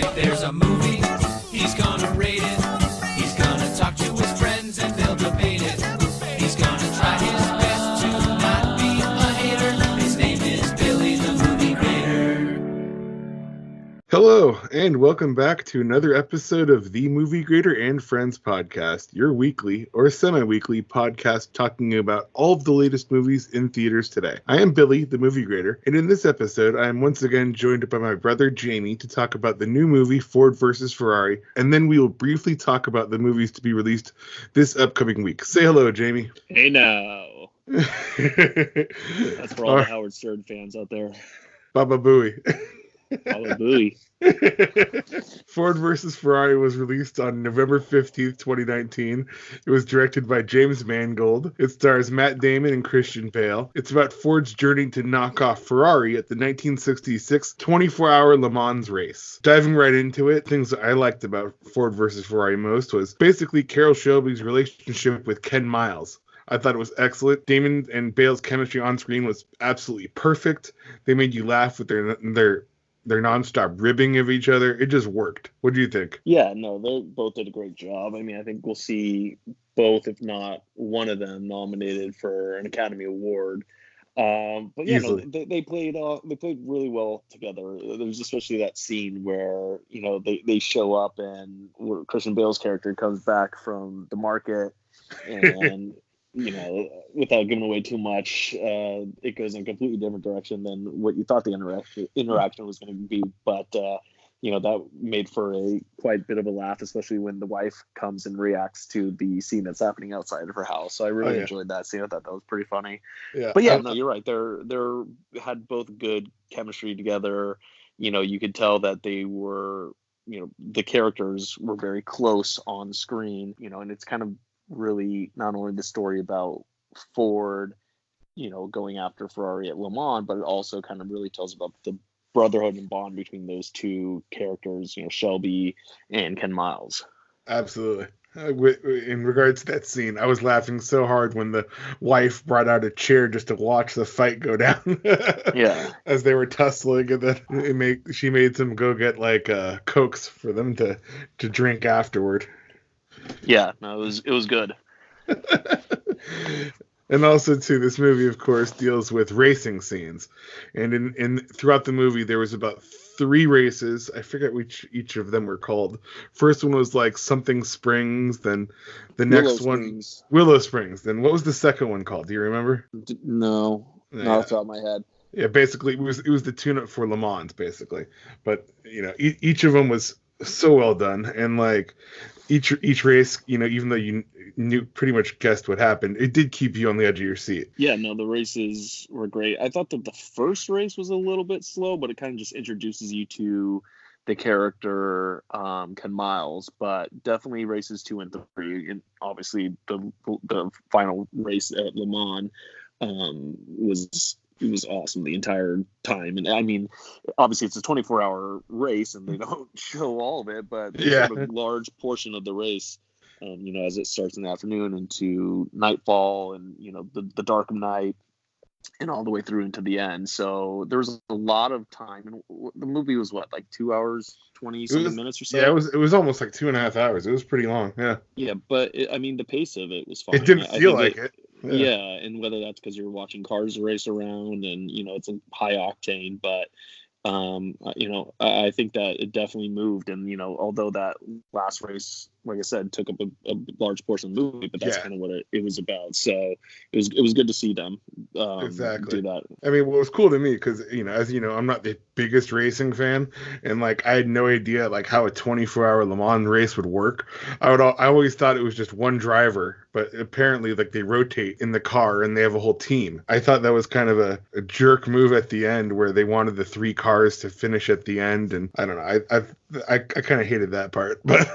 If there's a movie, he's gonna rate it. He's gonna talk to his friends and they'll debate it. He's gonna try his best to not be a hater. His name is Billy the Movie Grader. Hello, and welcome back to another episode of the Movie Grader and Friends podcast, your weekly or semi-weekly podcast talking about all of the latest movies in theaters today. I am Billy, the Movie Grader, and in this episode, I am once again joined by my brother Jamey to talk about the new movie Ford vs. Ferrari, and then we will briefly talk about the movies to be released this upcoming week. Say hello, Jamey. Hey now. That's for all the Howard Stern fans out there. Baba Booey. Baba Booey. Ford vs. Ferrari was released on November 15th, 2019. It was directed by James Mangold. It stars Matt Damon and Christian Bale. It's about Ford's journey to knock off Ferrari at the 1966 24-hour Le Mans race. Diving right into it, things that I liked about Ford vs. Ferrari most was basically Carroll Shelby's relationship with Ken Miles. I thought it was excellent. Damon and Bale's chemistry on screen was absolutely perfect. They made you laugh with their nonstop ribbing of each other. It just worked. What do you think? Yeah, no, they both did a great job. I mean, I think we'll see both, if not one of them, nominated for an Academy Award. But yeah, no, they played really well together. There's especially that scene where they show up and where Christian Bale's character comes back from the market and. Without giving away too much, it goes in a completely different direction than what you thought the interaction was going to be. But, that made for a quite bit of a laugh, especially when the wife comes and reacts to the scene that's happening outside of her house. So I really enjoyed that scene. I thought that was pretty funny. Yeah. But yeah, no, you're right. They're had both good chemistry together. You could tell that they were, the characters were very close on screen, and it's kind of really not only the story about Ford, going after Ferrari at Le Mans, but it also kind of really tells about the brotherhood and bond between those two characters, Shelby and Ken Miles. Absolutely. In regards to that scene, I was laughing so hard when the wife brought out a chair just to watch the fight go down. Yeah. As they were tussling, and then she made them go get Cokes for them to drink afterward. Yeah, no, it was good. And also, too, this movie, of course, deals with racing scenes. And in throughout the movie, there was about 3 races. I forget which each of them were called. First one was like Something Springs. Then the next one, Willow Springs. Then what was the second one called? Do you remember? No, not off the top of my head. Yeah, basically, it was the tune-up for Le Mans, basically. But each of them was so well done, and like each race, even though you knew pretty much guessed what happened, it did keep you on the edge of your seat. Yeah, no, the races were great. I thought that the first race was a little bit slow, but it kind of just introduces you to the character Ken Miles. But definitely races 2 and 3, and obviously the final race at Le Mans it was awesome the entire time. And I mean, obviously it's a 24-hour race and they don't show all of it, but they show a large portion of the race, as it starts in the afternoon into nightfall and, the dark of night and all the way through into the end. So there was a lot of time. And the movie was like 2 hours, 20-something minutes or so? Yeah, it was almost like 2.5 hours. It was pretty long, yeah. Yeah, but the pace of it was fine. It didn't feel like it. Yeah, and whether that's because you're watching cars race around and, it's a high octane, but, I think that it definitely moved. And, although that last race, like I said, took up a large portion of the movie, but that's kind of what it was about. So it was good to see them do that. I mean, what was cool to me, because, as you know, I'm not the biggest racing fan, and I had no idea how a 24-hour Le Mans race would work. I always thought it was just one driver, but apparently they rotate in the car and they have a whole team. I thought that was kind of a jerk move at the end where they wanted the 3 cars to finish at the end, and I don't know. I kind of hated that part, but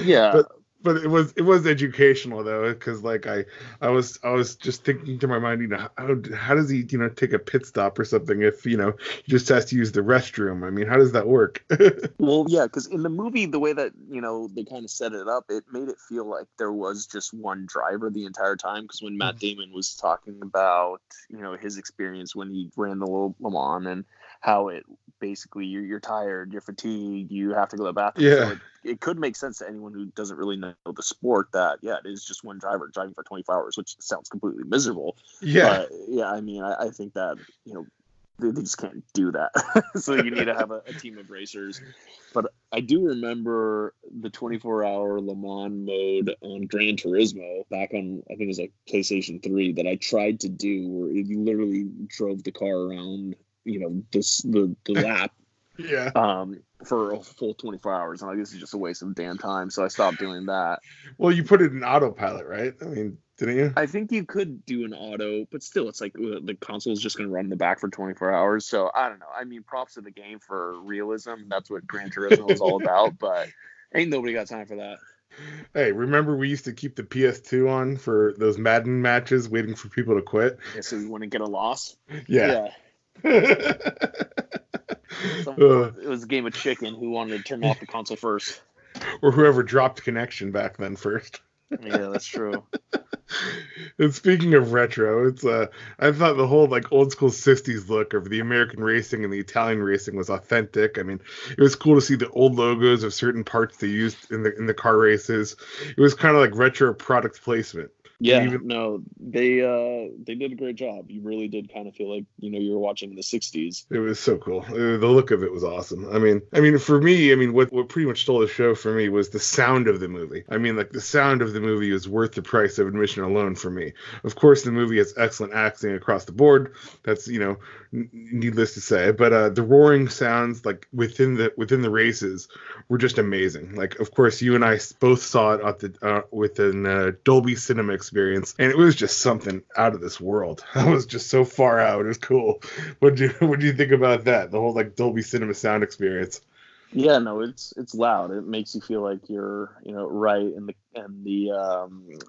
yeah. But it was educational though, because I was just thinking to my mind, how does he take a pit stop or something if he just has to use the restroom? I mean, how does that work? Well, yeah, because in the movie, the way that they kind of set it up, it made it feel like there was just one driver the entire time. Because when Matt Damon was talking about his experience when he ran the Le Mans and how it basically you're tired, you're fatigued, you have to go to the bathroom. Yeah. So it could make sense to anyone who doesn't really know the sport that, yeah, it is just one driver driving for 24 hours, which sounds completely miserable. Yeah. But yeah, I mean, I think that, they just can't do that. So you need to have a team of racers. But I do remember the 24-hour Le Mans mode on Gran Turismo back on, I think it was like PlayStation 3, that I tried to do, where you literally drove the car around, the lap. Yeah. For a full 24 hours. And this is just a waste of damn time. So I stopped doing that. Well, you put it in autopilot, right? I mean, didn't you? I think you could do an auto, but still, it's like the console is just going to run in the back for 24 hours. So I don't know. I mean, props to the game for realism. That's what Gran Turismo is all about. But ain't nobody got time for that. Hey, remember we used to keep the PS2 on for those Madden matches, waiting for people to quit? Yeah, so you want to get a loss? Yeah. It was a game of chicken. Who wanted to turn off the console first? Or whoever dropped connection back then first. Yeah, that's true. And speaking of retro, it's I thought the whole like old school 60s look of the American racing and the Italian racing was authentic. I mean, it was cool to see the old logos of certain parts they used in the car races. It was kind of like retro product placement. Yeah, they did a great job. You really did kind of feel like, you were watching the 60s. It was so cool. The look of it was awesome. I mean, for me, what pretty much stole the show for me was the sound of the movie. I mean, like, the sound of the movie was worth the price of admission alone for me. Of course, the movie has excellent acting across the board. That's, needless to say. But the roaring sounds, like, within the races were just amazing. Like, of course, you and I both saw it at within Dolby Cinema experience, and it was just something out of this world. I was just so far out. It was cool. What do you think about that? The whole like Dolby Cinema sound experience. Yeah, no, it's loud. It makes you feel like you're right in the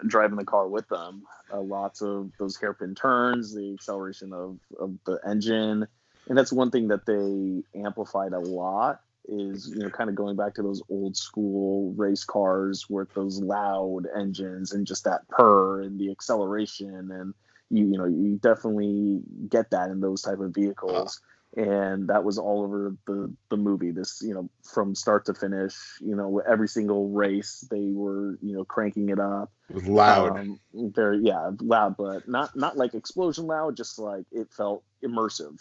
driving the car with them. Lots of those hairpin turns, the acceleration of the engine, and that's one thing that they amplified a lot. Is kind of going back to those old school race cars with those loud engines and just that purr and the acceleration, and you definitely get that in those type of vehicles. And that was all over the movie. This from start to finish, every single race they were cranking it up. It was loud. Very loud, but not like explosion loud. Just like it felt immersive.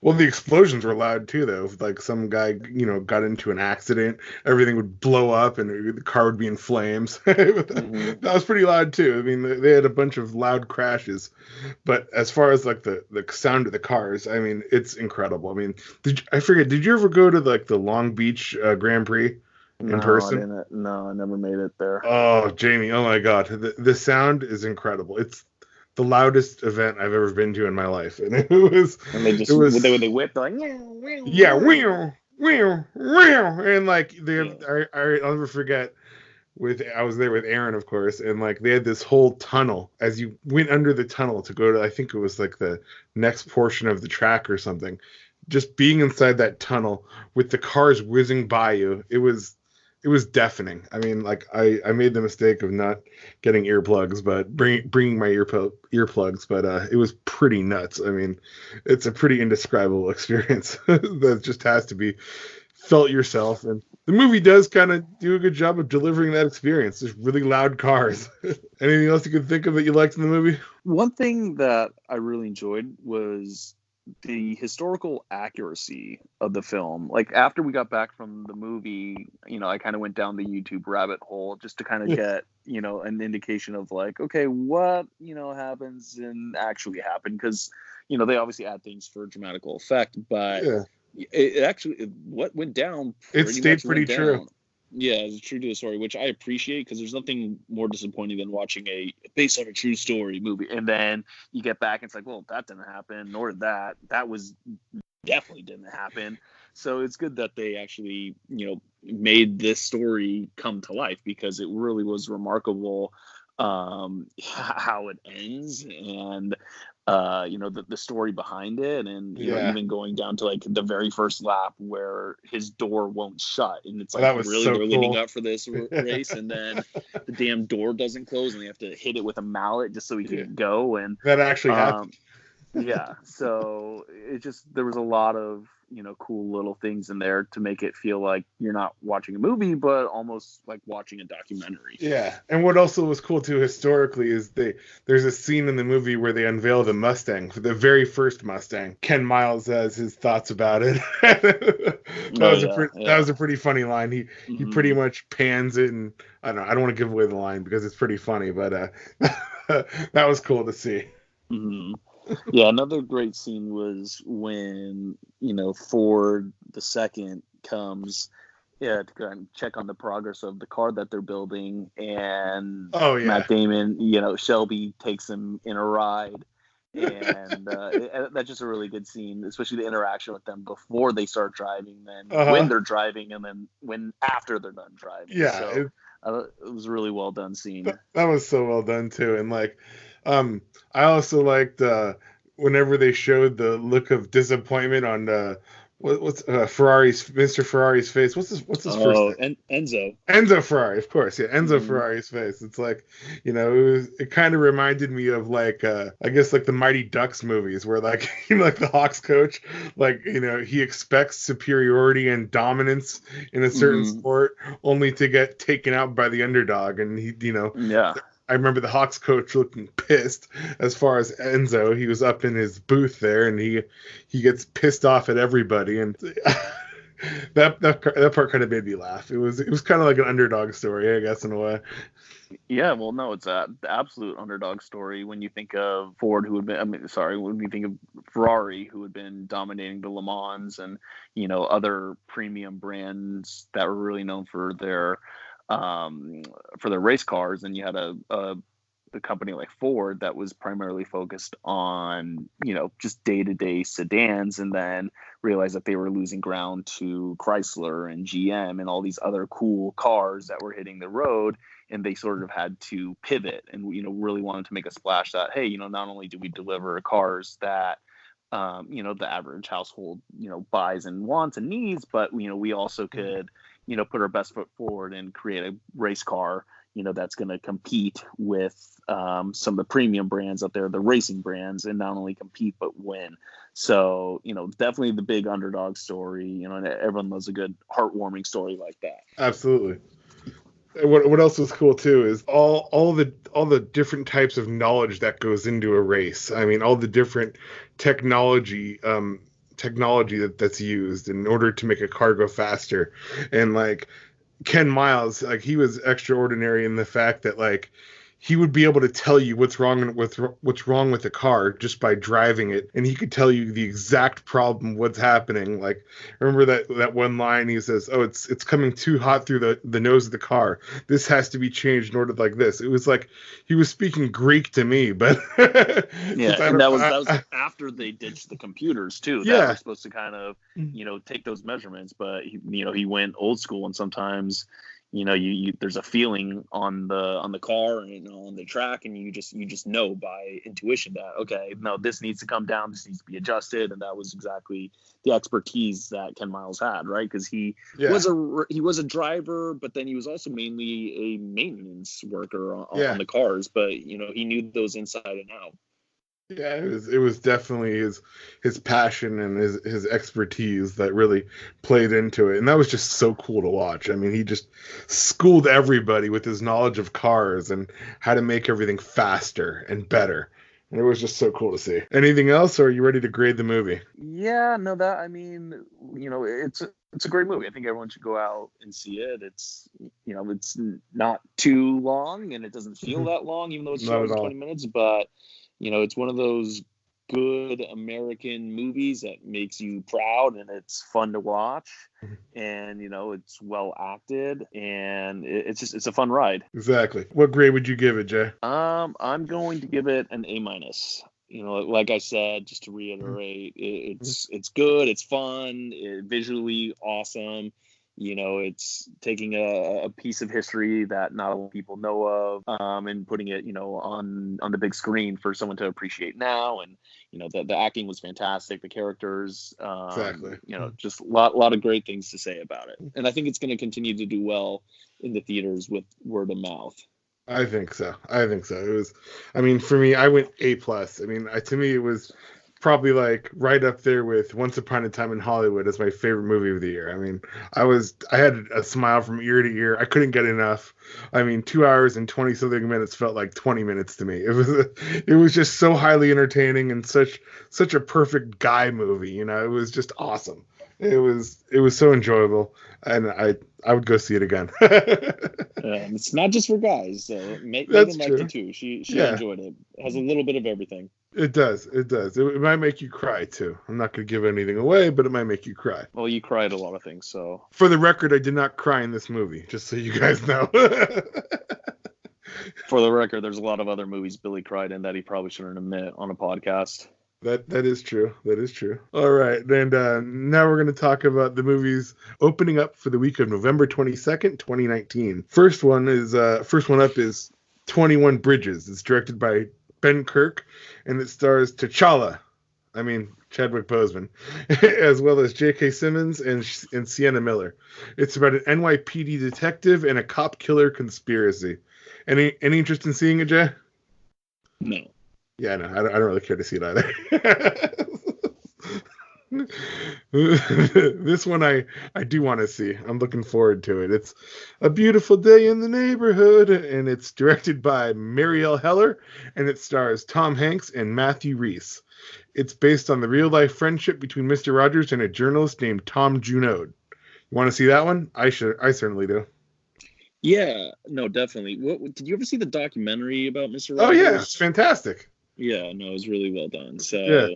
Well, the explosions were loud too, though. Like some guy, got into an accident, everything would blow up and the car would be in flames. That was pretty loud too. I mean, they had a bunch of loud crashes. But as far as like the sound of the cars, I mean, it's incredible. I mean, did you ever go to like the Long Beach Grand Prix in person? I didn't. No, I never made it there. Oh, Jamey, oh my God. The sound is incredible. It's the loudest event I've ever been to in my life, and it was. And they just when they whip, they're like, yeah, and like I'll never forget. I was there with Aaron, of course, and like they had this whole tunnel. As you went under the tunnel to go to, I think it was like the next portion of the track or something. Just being inside that tunnel with the cars whizzing by you, it was deafening. I mean, like I made the mistake of not getting earplugs, but bringing my earplugs, but it was pretty nuts. I mean, it's a pretty indescribable experience that just has to be felt yourself. And the movie does kind of do a good job of delivering that experience. There's really loud cars. Anything else you could think of that you liked in the movie? One thing that I really enjoyed was the historical accuracy of the film. Like after we got back from the movie, I kind of went down the YouTube rabbit hole just to kind of get, an indication of like, okay, what, happens and actually happened. Cause, they obviously add things for dramatical effect, but it actually, what went down, it stayed pretty true. Yeah, it's true to the story, which I appreciate because there's nothing more disappointing than watching a based on a true story movie, and then you get back and it's like, well, that didn't happen, nor did that. That was definitely didn't happen. So it's good that they actually, made this story come to life because it really was remarkable how it ends and the story behind it, and even going down to like the very first lap where his door won't shut, and it's like really so they're cool. leading up for this race, and then the damn door doesn't close, and they have to hit it with a mallet just so he can go, and that actually happened. Yeah, so it just there was a lot of cool little things in there to make it feel like you're not watching a movie, but almost like watching a documentary. Yeah, and what also was cool too historically is there's a scene in the movie where they unveil the Mustang, the very first Mustang. Ken Miles has his thoughts about it. That was a pretty funny line. He pretty much pans it, and I don't want to give away the line because it's pretty funny, but that was cool to see. Mm-hmm. Yeah, another great scene was when Ford the second comes to go and check on the progress of the car that they're building, and Matt Damon, Shelby takes him in a ride, and that's just a really good scene, especially the interaction with them before they start driving, then when they're driving, and then when after they're done driving. Yeah, so it was a really well done scene. That was so well done too, and I also liked whenever they showed the look of disappointment on what's Mr. Ferrari's face. What's his first name? Enzo Ferrari, of course. Yeah, Enzo Ferrari's face. It's like, it kind of reminded me of I guess like the Mighty Ducks movies where like the Hawks coach, he expects superiority and dominance in a certain sport only to get taken out by the underdog, and I remember the Hawks coach looking pissed as far as Enzo. He was up in his booth there, and he gets pissed off at everybody, and that part kind of made me laugh. It was kind of like an underdog story, I guess, in a way. Yeah, well, no, it's the absolute underdog story when you think of Ford, when you think of Ferrari, who had been dominating the Le Mans and other premium brands that were really known for their race cars, and you had a company like Ford that was primarily focused on just day-to-day sedans, and then realized that they were losing ground to Chrysler and GM and all these other cool cars that were hitting the road, and they sort of had to pivot and really wanted to make a splash that, hey, not only do we deliver cars that the average household buys and wants and needs, but we also could put our best foot forward and create a race car, that's going to compete with some of the premium brands out there, the racing brands, and not only compete but win. So, definitely the big underdog story, and everyone loves a good heartwarming story like that. Absolutely. What else was cool too is all the different types of knowledge that goes into a race. I mean, all the different technology that's used in order to make a car go faster. And Ken Miles, he was extraordinary in the fact that he would be able to tell you what's wrong with the car just by driving it, and he could tell you the exact problem, what's happening. Remember that one line he says, "Oh, it's coming too hot through the nose of the car. This has to be changed in order like this." It was like he was speaking Greek to me, but yeah, and that was after they ditched the computers too. That was supposed to kind of take those measurements, but he went old school, and sometimes there's a feeling on the car and on the track, and you just know by intuition that, okay, no, this needs to come down, this needs to be adjusted. And that was exactly the expertise that Ken Miles had, right? Because he was a driver, but then he was also mainly a maintenance worker on the cars, but he knew those inside and out. Yeah, it was definitely his passion and his expertise that really played into it. And that was just so cool to watch. I mean, he just schooled everybody with his knowledge of cars and how to make everything faster and better. And it was just so cool to see. Anything else, or are you ready to grade the movie? Yeah, no, it's a great movie. I think everyone should go out and see it. It's it's not too long, and it doesn't feel that long, even though it's 2 hours and 20 minutes, but it's one of those good American movies that makes you proud, and it's fun to watch, and it's well acted, and it's a fun ride. Exactly. What grade would you give it, Jay? I'm going to give it an A-. Like I said, just to reiterate, it's good, it's fun, visually awesome. It's taking a piece of history that not a lot of people know of, and putting it, on the big screen for someone to appreciate now. And, the acting was fantastic. The characters, exactly. Just a lot of great things to say about it. And I think it's going to continue to do well in the theaters with word of mouth. I think so. It was, for me, I went A+. To me, it was probably like right up there with Once Upon a Time in Hollywood as my favorite movie of the year. I mean, I had a smile from ear to ear. I couldn't get enough. I mean, 2 hours and 20 something minutes felt like 20 minutes to me. It was just so highly entertaining and such a perfect guy movie. You know, it was just awesome. It was so enjoyable, and I would go see it again. It's not just for guys, so Megan liked it too. She enjoyed it. It has a little bit of everything. It does. It might make you cry too. I'm not going to give anything away, but it might make you cry. Well, you cried a lot of things, so. For the record, I did not cry in this movie, just so you guys know. For the record, there's a lot of other movies Billy cried in that he probably shouldn't admit on a podcast. That is true. That is true. All right, and now we're going to talk about the movies opening up for the week of November 22nd, 2019. First one up is 21 Bridges. It's directed by Ben Kirk, and it stars Chadwick Boseman, as well as J.K. Simmons and Sienna Miller. It's about an NYPD detective and a cop killer conspiracy. Any interest in seeing it, Jay? No. Yeah, no, I don't really care to see it either. This one I do want to see. I'm looking forward to it. It's A Beautiful Day in the Neighborhood, and it's directed by Marielle Heller, and it stars Tom Hanks and Matthew Rhys. It's based on the real-life friendship between Mr. Rogers and a journalist named Tom Junod. You want to see that one? I certainly do. Yeah, no, definitely. Did you ever see the documentary about Mr. Rogers? Oh, yeah, it's fantastic. Yeah, no, it was really well done. So, yeah.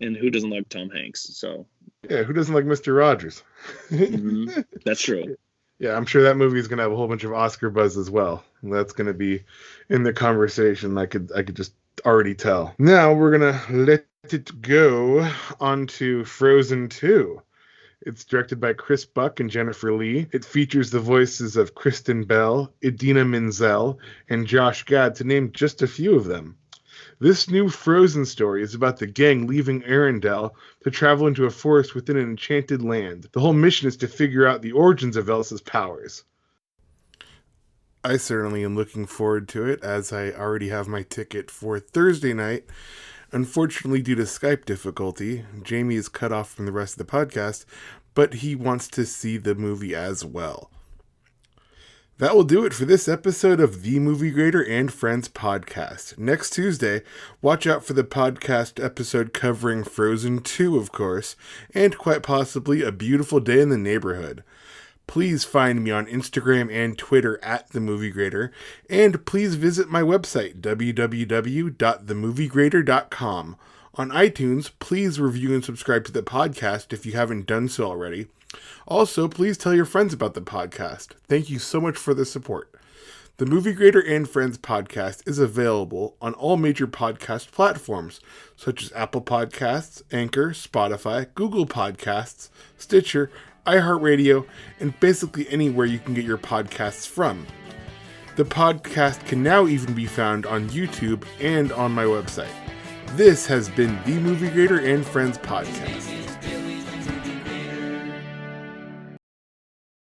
And who doesn't like Tom Hanks? So, yeah, who doesn't like Mr. Rogers? Mm-hmm. That's true. Yeah, I'm sure that movie is going to have a whole bunch of Oscar buzz as well. That's going to be in the conversation. I could just already tell. Now we're going to let it go on to Frozen 2. It's directed by Chris Buck and Jennifer Lee. It features the voices of Kristen Bell, Idina Menzel, and Josh Gad, to name just a few of them. This new Frozen story is about the gang leaving Arendelle to travel into a forest within an enchanted land. The whole mission is to figure out the origins of Elsa's powers. I certainly am looking forward to it, as I already have my ticket for Thursday night. Unfortunately, due to Skype difficulty, Jamey is cut off from the rest of the podcast, but he wants to see the movie as well. That will do it for this episode of The Movie Grader and Friends podcast. Next Tuesday, watch out for the podcast episode covering Frozen 2, of course, and quite possibly A Beautiful Day in the Neighborhood. Please find me on Instagram and Twitter at The Movie Grader, and please visit my website, www.themoviegrader.com. On iTunes, please review and subscribe to the podcast if you haven't done so already. Also, please tell your friends about the podcast. Thank you so much for the support. The Movie Grader and Friends podcast is available on all major podcast platforms, such as Apple Podcasts, Anchor, Spotify, Google Podcasts, Stitcher, iHeartRadio, and basically anywhere you can get your podcasts from. The podcast can now even be found on YouTube and on my website. This has been the Movie Grader and Friends podcast.